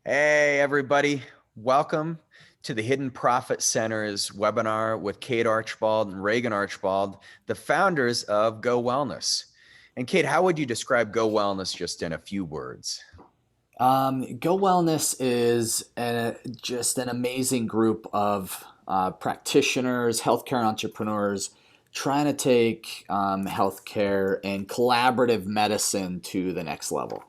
Hey, everybody. Welcome to the Hidden Profit Center's webinar with Cade Archibald and Regan Archibald, the founders of Go Wellness. And Cade, how would you describe Go Wellness just in a few words? Go Wellness is just an amazing group of practitioners, healthcare entrepreneurs trying to take healthcare and collaborative medicine to the next level.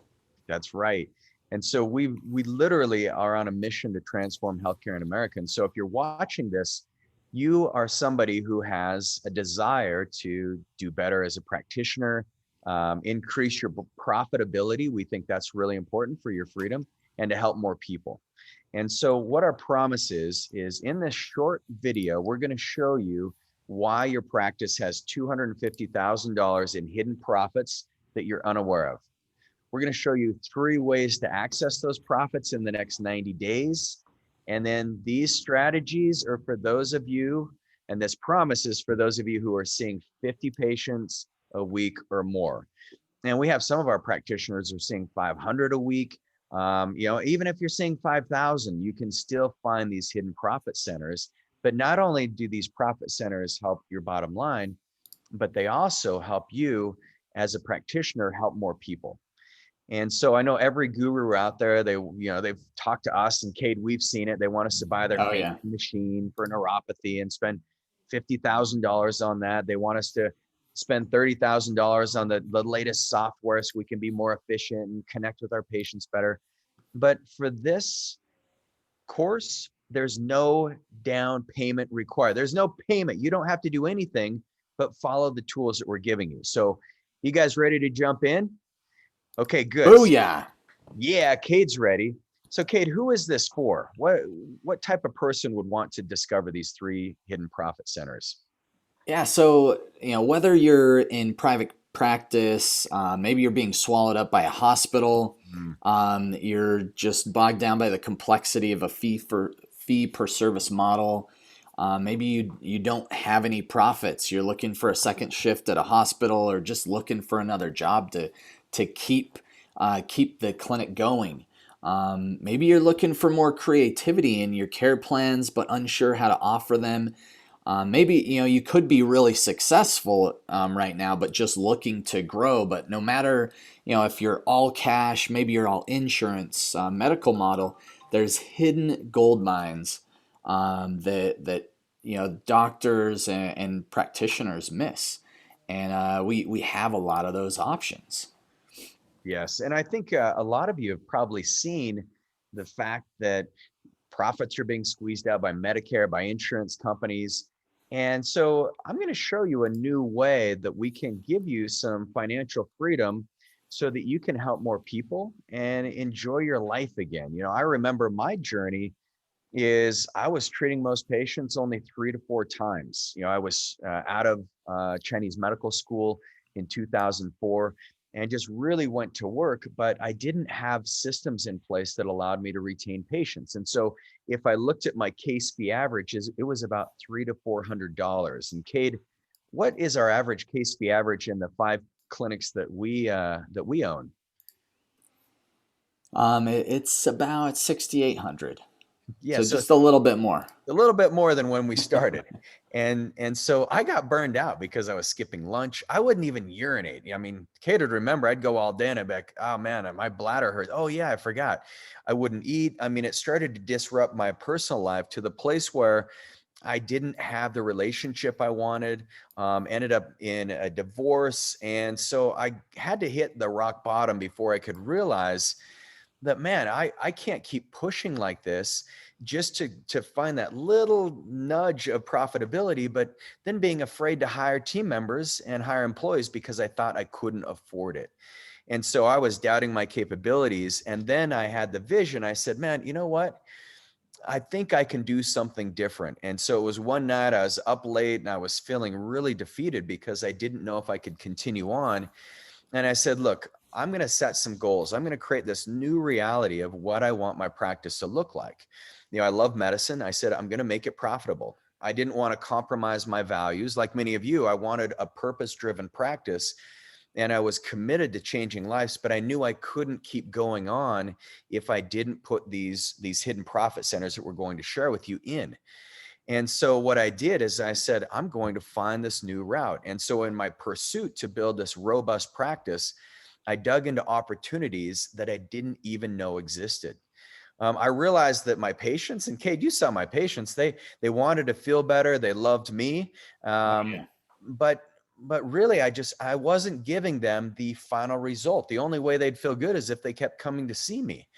That's right. And so we literally are on a mission to transform healthcare in America. And so if you're watching this, you are somebody who has a desire to do better as a practitioner, increase your profitability. We think that's really important for your freedom and to help more people. And so what our promise is in this short video, we're going to show you why your practice has $250,000 in hidden profits that you're unaware of. We're going to show you 3 ways to access those profits in the next 90 days. And then these strategies are for those of you, and this promise is for those of you who are seeing 50 patients a week or more. And we have some of our practitioners who are seeing 500 a week. Even if you're seeing 5,000, you can still find these hidden profit centers. But not only do these profit centers help your bottom line, but they also help you as a practitioner help more people. And so I know every guru out there, they've talked to us, and Cade, we've seen it. They want us to buy their Oh fancy yeah. machine for neuropathy and spend $50,000 on that. They want us to spend $30,000 on the latest software so we can be more efficient and connect with our patients better. But for this course, there's no down payment required. There's no payment. You don't have to do anything but follow the tools that we're giving you. So you guys ready to jump in? Okay, good. Oh yeah. Yeah, Cade's ready. So, Cade, who is this for? What type of person would want to discover these 3 hidden profit centers? Yeah. So, whether you're in private practice, maybe you're being swallowed up by a hospital, Mm, you're just bogged down by the complexity of a fee per service model. Maybe you don't have any profits. You're looking for a second shift at a hospital, or just looking for another job to keep the clinic going. Maybe you're looking for more creativity in your care plans, but unsure how to offer them. Maybe you could be really successful right now, but just looking to grow. But no matter if you're all cash, maybe you're all insurance, medical model, there's hidden gold mines that doctors and practitioners miss, and we have a lot of those options. yes, and I think a lot of you have probably seen the fact that profits are being squeezed out by Medicare, by insurance companies. And so I'm going to show you a new way that we can give you some financial freedom so that you can help more people and enjoy your life again. I remember my journey is I was treating most patients only 3 to 4 times. I was out of Chinese medical school in 2004 and just really went to work, but I didn't have systems in place that allowed me to retain patients. And so if I looked at my case fee averages, it was about $300 to $400. And Cade, what is our average case fee average in the 5 clinics that we own? It's about 6,800, Yeah, so so just a little bit more. a little bit more than when we started. And so I got burned out because I was skipping lunch. I wouldn't even urinate. I mean, Kate would remember I'd go all day and I'd be like, oh man, my bladder hurts. Oh yeah, I forgot. I wouldn't eat. I mean, it started to disrupt my personal life to the place where I didn't have the relationship I wanted, ended up in a divorce. And so I had to hit the rock bottom before I could realize that, man, I can't keep pushing like this just to find that little nudge of profitability, but then being afraid to hire team members and hire employees because I thought I couldn't afford it. And so I was doubting my capabilities. And then I had the vision. I said, man, you know what? I think I can do something different. And so it was one night I was up late and I was feeling really defeated because I didn't know if I could continue on. And I said, look, I'm going to set some goals. I'm going to create this new reality of what I want my practice to look like. I love medicine. I said, I'm going to make it profitable. I didn't want to compromise my values. Like many of you, I wanted a purpose-driven practice. and I was committed to changing lives, but I knew I couldn't keep going on if I didn't put these hidden profit centers that we're going to share with you in. And so what I did is I said, I'm going to find this new route. And so in my pursuit to build this robust practice, I dug into opportunities that I didn't even know existed. I realized that my patients, and Cade, you saw my patients, they wanted to feel better. They loved me. Oh Um, yeah. but but really I wasn't giving them the final result. The only way they'd feel good is if they kept coming to see me.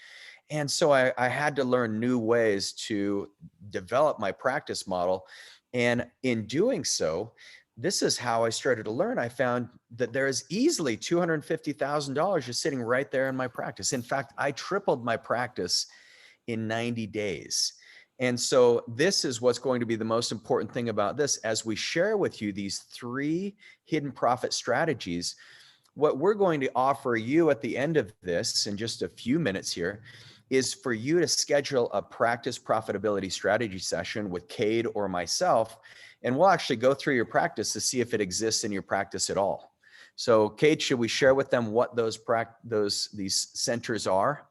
And so I had to learn new ways to develop my practice model. And in doing so, this is how I started to learn. I found that there is easily $250,000 just sitting right there in my practice. In fact, I tripled my practice in 90 days. And so this is what's going to be the most important thing about this. As we share with you these 3 hidden profit strategies, what we're going to offer you at the end of this in just a few minutes here is for you to schedule a practice profitability strategy session with Cade or myself, and we'll actually go through your practice to see if it exists in your practice at all. So Cade, should we share with them what these centers are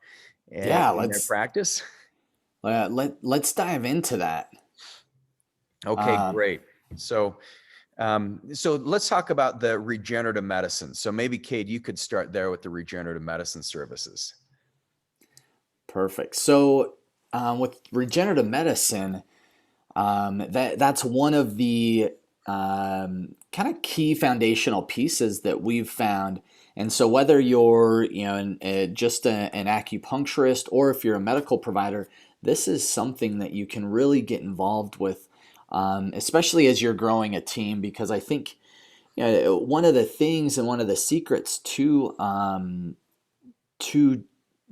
Yeah, in their practice? let's dive into that. Okay, Um, great. So let's talk about the regenerative medicine. So maybe Cade, you could start there with the regenerative medicine services. Perfect. So with regenerative medicine, that's one of the kind of key foundational pieces that we've found. And so whether you're just an acupuncturist or if you're a medical provider, this is something that you can really get involved with, especially as you're growing a team. Because I think one of the things and one of the secrets to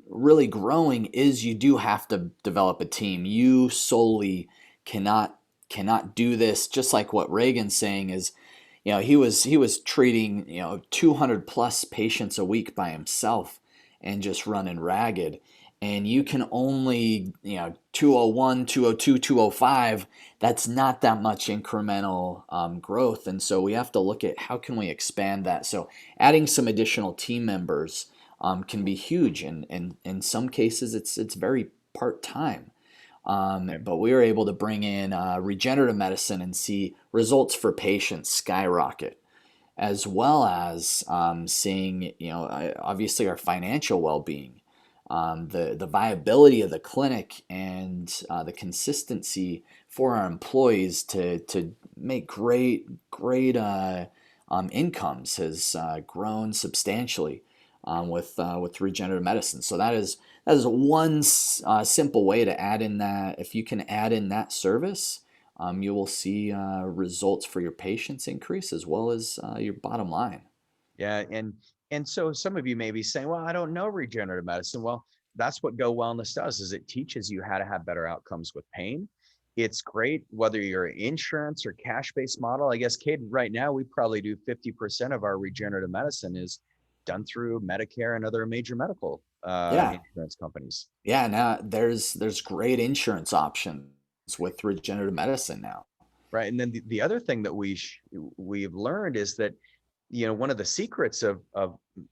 really growing is you do have to develop a team. You solely cannot do this. Just like what Reagan's saying is, he was treating 200 plus patients a week by himself and just running ragged. And you can only 201, 202, 205. That's not that much incremental growth. And so we have to look at how can we expand that. So adding some additional team members can be huge, and in some cases it's very part time. Okay. But we were able to bring in regenerative medicine and see results for patients skyrocket, as well as seeing obviously our financial well being, the viability of the clinic, and the consistency for our employees to make great incomes has grown substantially with regenerative medicine. So that is one simple way to add in that. If you can add in that service, you will see results for your patients increase as well as your bottom line. Yeah, and so some of you may be saying, "Well, I don't know regenerative medicine." Well, that's what Go Wellness does, is it teaches you how to have better outcomes with pain. It's great whether you're insurance or cash-based model. I guess, Kate, right now we probably do 50% of our regenerative medicine is done through Medicare and other major medical Yeah, insurance companies. yeah. Now there's great insurance options with regenerative medicine now. Right. And then the other thing that we've learned is that, one of the secrets of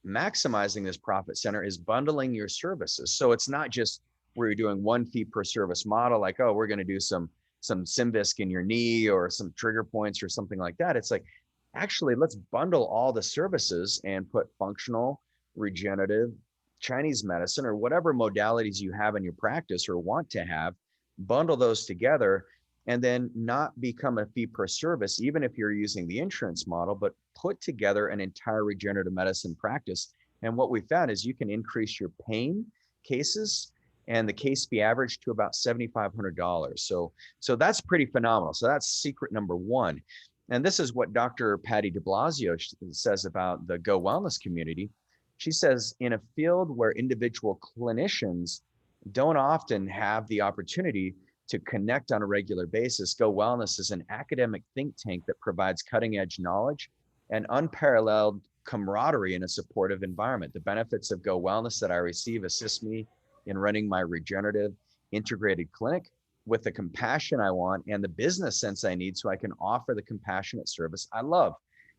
maximizing this profit center is bundling your services. So it's not just where you're doing one fee per service model, like, oh, we're going to do some Symvisc in your knee or some trigger points or something like that. It's like, actually, let's bundle all the services and put functional, regenerative, Chinese medicine, or whatever modalities you have in your practice or want to have, bundle those together, and then not become a fee per service, even if you're using the insurance model, but put together an entire regenerative medicine practice. And what we found is you can increase your pain cases and the case fee average to about $7,500. So that's pretty phenomenal. So that's secret number one. And this is what Dr. Patty de Blasio says about the Go Wellness community. She says, in a field where individual clinicians don't often have the opportunity to connect on a regular basis, Go Wellness is an academic think tank that provides cutting edge knowledge and unparalleled camaraderie in a supportive environment. The benefits of Go Wellness that I receive assist me in running my regenerative integrated clinic with the compassion I want and the business sense I need so I can offer the compassionate service I love.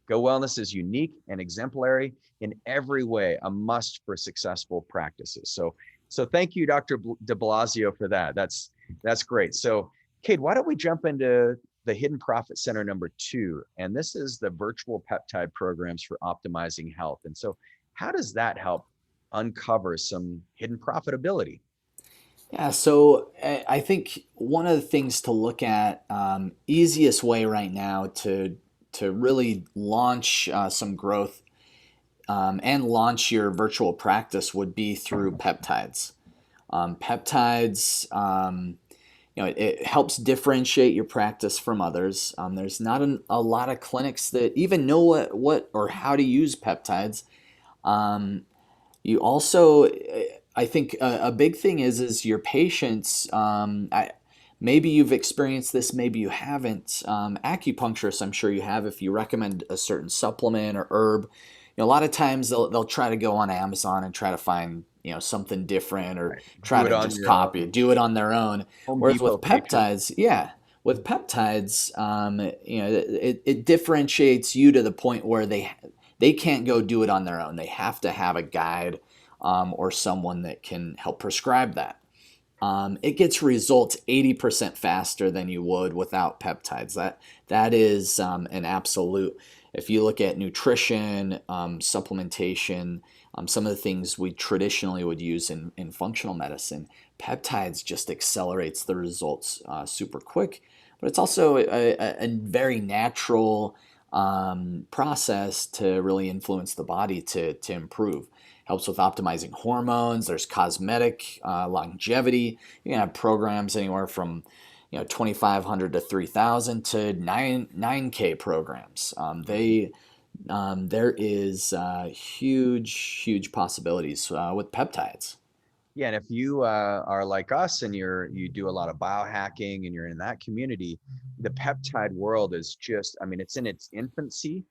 Go Wellness is unique and exemplary in every way, a must for successful practices. So thank you, Dr. De Blasio, for that. That's great. So, Cade, why don't we jump into the Hidden Profit Center number 2? And this is the virtual peptide programs for optimizing health. And so, how does that help uncover some hidden profitability? Yeah, so I think one of the things to look at, easiest way right now to really launch some growth and launch your virtual practice would be through peptides. Peptides, it helps differentiate your practice from others. There's not a lot of clinics that even know what or how to use peptides. Um, you also, I think a big thing is your patients. Maybe you've experienced this, maybe you haven't. Acupuncturists, I'm sure you have. If you recommend a certain supplement or herb, a lot of times they'll try to go on Amazon and try to find something different or Right. try Do it to on just your copy own. it, do it on their own. Home Whereas Depot with patriot. peptides, yeah, with peptides, it differentiates you to the point where they can't go do it on their own. They have to have a guide or someone that can help prescribe that. It gets results 80% faster than you would without peptides. That is an absolute. If you look at nutrition, supplementation, some of the things we traditionally would use in functional medicine, peptides just accelerates the results super quick. But it's also a very natural process to really influence the body to improve. Helps with optimizing hormones. There's cosmetic longevity. You can have programs anywhere from 2,500 to 3,000 to 9K programs. There is huge possibilities with peptides. Yeah, and if you are like us and you do a lot of biohacking and you're in that community, the peptide world is just, I mean, it's in its infancy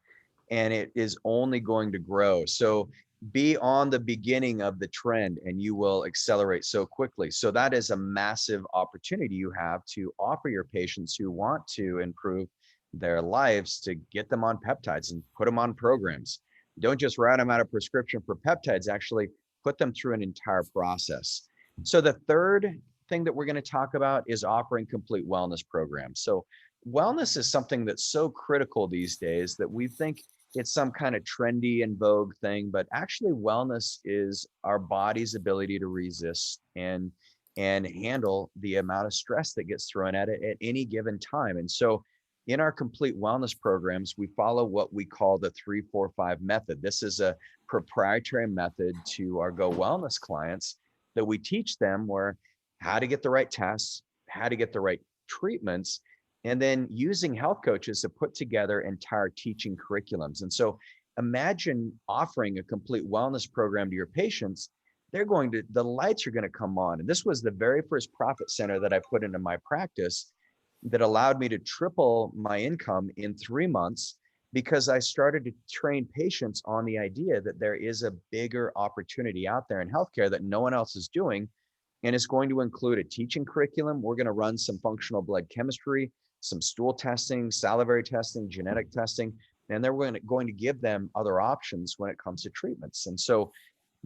and it is only going to grow. So be on the beginning of the trend and you will accelerate so quickly. So that is a massive opportunity you have to offer your patients who want to improve their lives to get them on peptides and put them on programs. Don't just write them out a prescription for peptides, actually put them through an entire process. So the third thing that we're going to talk about is offering complete wellness programs. So wellness is something that's so critical these days that we think it's some kind of trendy and vogue thing, but actually wellness is our body's ability to resist and handle the amount of stress that gets thrown at it at any given time. And so in our complete wellness programs, we follow what we call the 3-4-5 method. This is a proprietary method to our Go Wellness clients that we teach them where how to get the right tests, how to get the right treatments, and then using health coaches to put together entire teaching curriculums. And so imagine offering a complete wellness program to your patients. The lights are going to come on. And this was the very first profit center that I put into my practice that allowed me to triple my income in 3 months because I started to train patients on the idea that there is a bigger opportunity out there in healthcare that no one else is doing. And it's going to include a teaching curriculum. We're going to run some functional blood chemistry, some stool testing, salivary testing, genetic testing, and they're going to give them other options when it comes to treatments. And so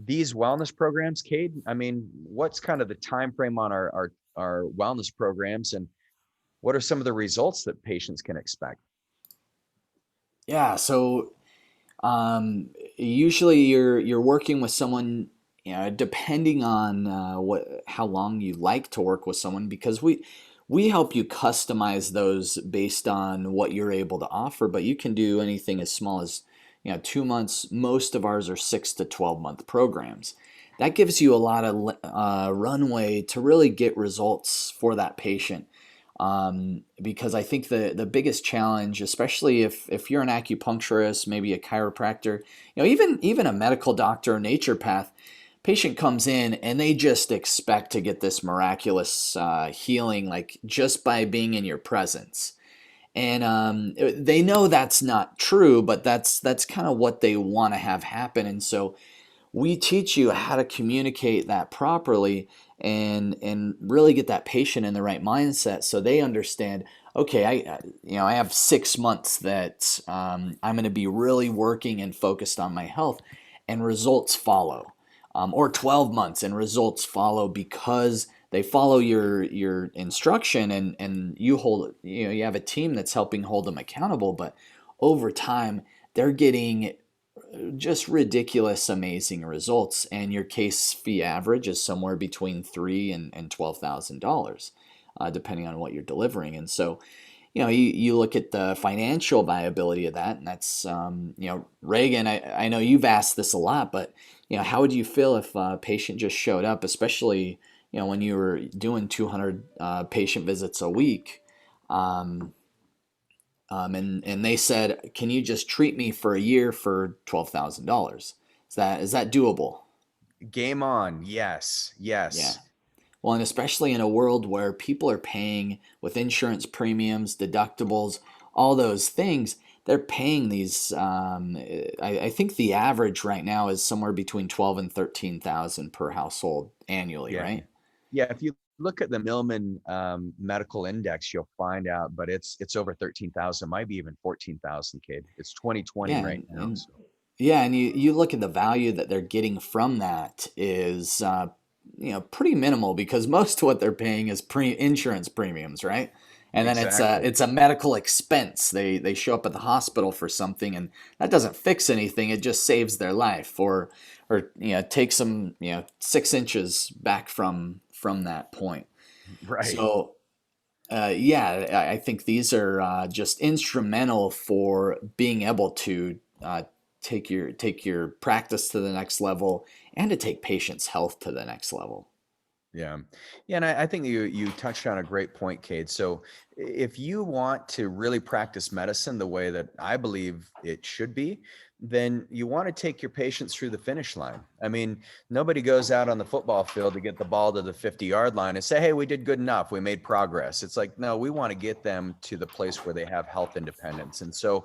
these wellness programs, Cade, I mean, what's kind of the time frame on our wellness programs, and what are some of the results that patients can expect? Yeah, so usually you're working with someone, depending on what how long you like to work with someone, because we help you customize those based on what you're able to offer, but you can do anything as small as 2 months. Most of ours are 6 to 12 month programs. That gives you a lot of runway to really get results for that patient. Because I think the biggest challenge, especially if you're an acupuncturist, maybe a chiropractor, even a medical doctor, or naturopath, patient comes in and they just expect to get this miraculous healing, like just by being in your presence. And they know that's not true, but that's kind of what they want to have happen. And so we teach you how to communicate that properly and really get that patient in the right mindset so they understand, okay, I have 6 months that I'm going to be really working and focused on my health, and results follow, or 12 months and results follow because they follow your instruction, and you have a team that's helping hold them accountable, but over time they're getting just ridiculous, amazing results, and your case fee average is somewhere between $3,000 and $12,000, depending on what you're delivering. And so, you look at the financial viability of that, and that's, Reagan. I know you've asked this a lot, but how would you feel if a patient just showed up, especially when you were doing 200 patient visits a week? Um, and they said, "Can you just treat me for a year for $12,000?" Is that doable? Game on. Yes. Yeah. Yes. Well, and especially in a world where people are paying with insurance premiums, deductibles, all those things, they're paying these. I think the average right now is somewhere between 12 and 13,000 per household annually, Yeah. right? Yeah. If you look at the Millman medical index, you'll find out, but it's over 13,000, might be even 14,000, kid. It's 2020 Yeah, right now. So yeah, and you look at the value that they're getting from that is pretty minimal because most of what they're paying is insurance premiums, right? And then it's a exactly. it's a medical expense. They show up at the hospital for something, and that doesn't fix anything. It just saves their life, or takes them 6 inches back from that point. Right. So yeah, I think these are just instrumental for being able to take your practice to the next level and to take patients' health to the next level. Yeah. Yeah. And I think you touched on a great point, Cade. So if you want to really practice medicine the way that I believe it should be, then you want to take your patients through the finish line. I mean, nobody goes out on the football field to get the ball to the 50-yard line and say, hey, we did good enough. We made progress. It's like, no, we want to get them to the place where they have health independence. And so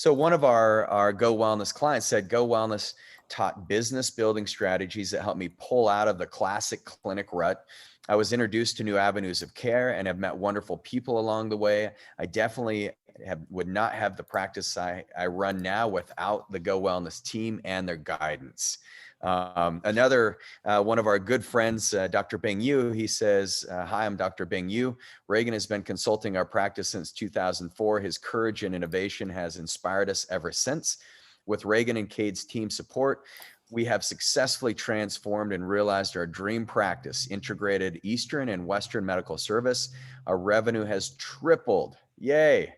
one of our Go Wellness clients said, Go Wellness taught business building strategies that helped me pull out of the classic clinic rut. I was introduced to new avenues of care and have met wonderful people along the way. I definitely would not have the practice I run now without the Go Wellness team and their guidance. Another one of our good friends, Dr. Bing Yu, he says, hi, I'm Dr. Bing Yu. Reagan has been consulting our practice since 2004. His courage and innovation has inspired us ever since. With Regan and Cade's team support, we have successfully transformed and realized our dream practice, integrated Eastern and Western medical service. Our revenue has tripled. Yay.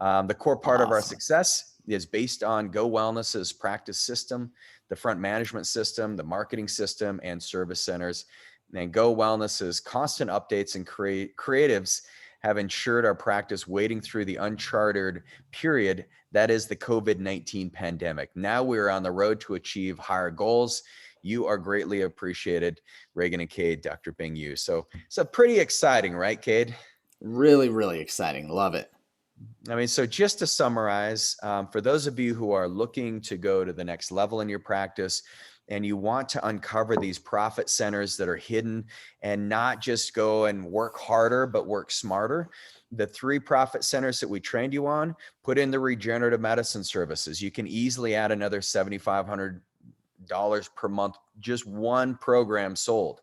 The core part of our Awesome. success is based on Go Wellness's practice system, the front management system, the marketing system, and service centers. And Go Wellness's constant updates and creatives have ensured our practice wading through the uncharted period that is the COVID-19 pandemic. Now we're on the road to achieve higher goals. You are greatly appreciated, Regan and Cade, Dr. Bing Yu. So pretty exciting, right, Cade? Really, really exciting. Love it. I mean, so just to summarize, for those of you who are looking to go to the next level in your practice and you want to uncover these profit centers that are hidden and not just go and work harder, but work smarter, the 3 profit centers that we trained you on, put in the regenerative medicine services. You can easily add another $7,500 per month, just one program sold.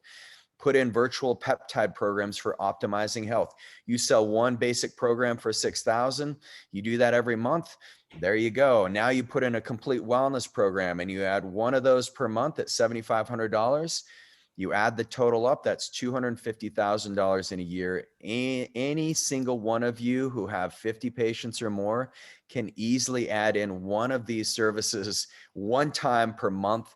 Put in virtual peptide programs for optimizing health. You sell one basic program for 6,000. You do that every month. There you go. Now you put in a complete wellness program and you add one of those per month at $7,500. You add the total up, that's $250,000 in a year. Any single one of you who have 50 patients or more can easily add in one of these services one time per month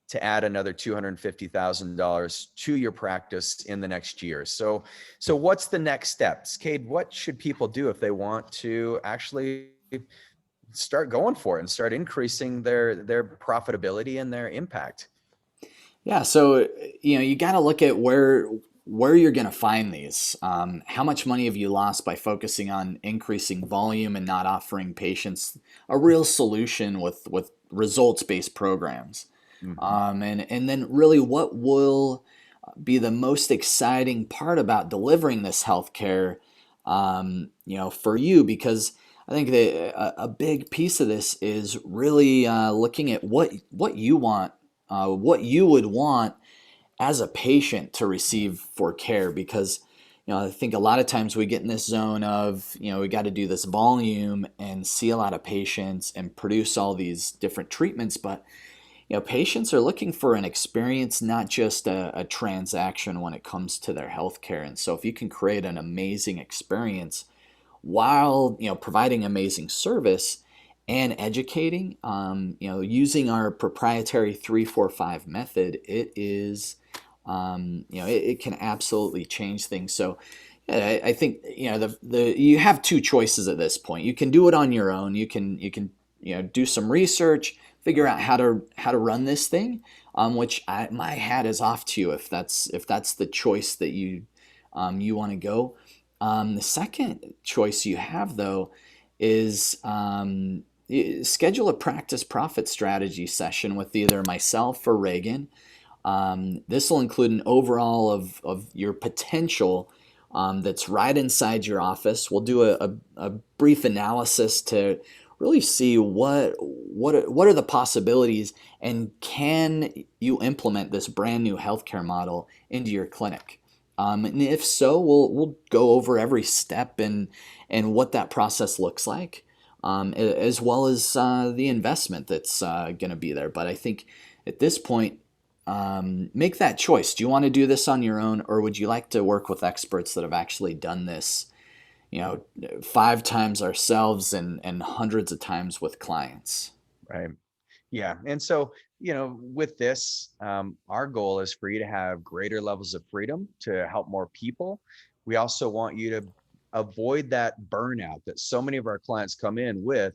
to add another $250,000 to your practice in the next year. So what's the next steps? Cade, what should people do if they want to actually start going for it and start increasing their profitability and their impact? Yeah, so you got to look at where you're going to find these. How much money have you lost by focusing on increasing volume and not offering patients a real solution with results based programs? Mhm. And then really, what will be the most exciting part about delivering this healthcare for you, because I think that a big piece of this is really looking at what you want, what you would want as a patient to receive for care. Because I think a lot of times we get in this zone of, we got to do this volume and see a lot of patients and produce all these different treatments. But patients are looking for an experience, not just a transaction when it comes to their healthcare. And so if you can create an amazing experience while providing amazing service and educating, using our proprietary 3-4-5 method, it is it can absolutely change things. So yeah, I think the you have two choices at this point. You can do it on your own. You can do some research, figure out how to run this thing, which my hat is off to you if that's the choice that you want to go. The second choice you have, though, is schedule a practice profit strategy session with either myself or Reagan. This will include an overall of your potential, that's right inside your office. We'll do a brief analysis to really see what are the possibilities, and can you implement this brand new healthcare model into your clinic. And if so, we'll go over every step and what that process looks like, as well as the investment that's going to be there. But I think at this point, make that choice. Do you want to do this on your own, or would you like to work with experts that have actually done this, 5 times ourselves and hundreds of times with clients? Right. Yeah. And so, with this, our goal is for you to have greater levels of freedom to help more people. We also want you to avoid that burnout that so many of our clients come in with.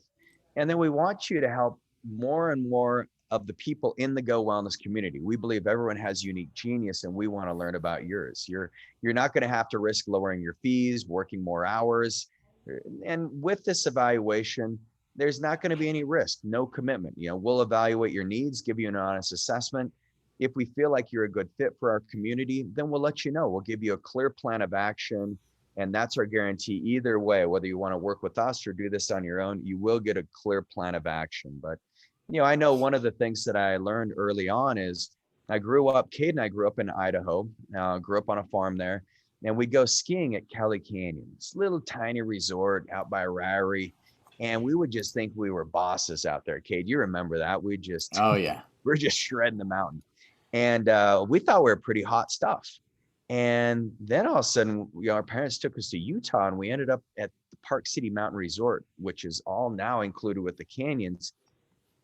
And then we want you to help more and more of the people in the Go Wellness community. We believe everyone has unique genius, and we want to learn about yours. You're not going to have to risk lowering your fees, working more hours. And with this evaluation, there's not going to be any risk, no commitment. We'll evaluate your needs, give you an honest assessment. If we feel like you're a good fit for our community, then we'll let you know. We'll give you a clear plan of action. And that's our guarantee. Either way, whether you want to work with us or do this on your own, you will get a clear plan of action. But, I know one of the things that I learned early on is Cade and I grew up in Idaho, grew up on a farm there, and we'd go skiing at Kelly Canyon, this little tiny resort out by Ryrie. And we would just think we were bosses out there. Cade, you remember that? Oh yeah. We're just shredding the mountain. And we thought we were pretty hot stuff. And then all of a sudden, our parents took us to Utah, and we ended up at the Park City Mountain Resort, which is all now included with the canyons.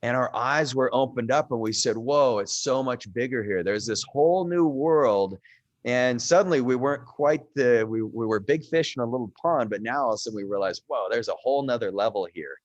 And our eyes were opened up, and we said, whoa, it's so much bigger here. There's this whole new world. And suddenly we weren't quite we were big fish in a little pond, but now all of a sudden we realized, whoa, there's a whole nother level here.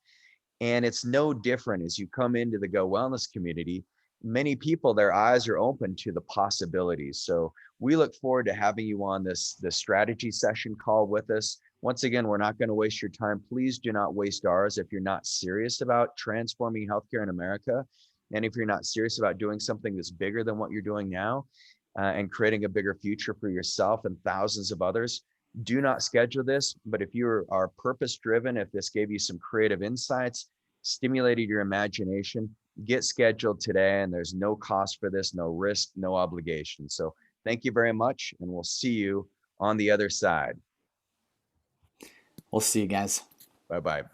And it's no different as you come into the Go Wellness community. Many people, their eyes are open to the possibilities. So we look forward to having you on this strategy session call with us. Once again, we're not going to waste your time. Please do not waste ours if you're not serious about transforming healthcare in America. And if you're not serious about doing something that's bigger than what you're doing now, and creating a bigger future for yourself and thousands of others, do not schedule this. But if you are purpose driven, if this gave you some creative insights, stimulated your imagination, get scheduled today. And there's no cost for this, no risk, no obligation. So thank you very much. And we'll see you on the other side. We'll see you guys. Bye-bye.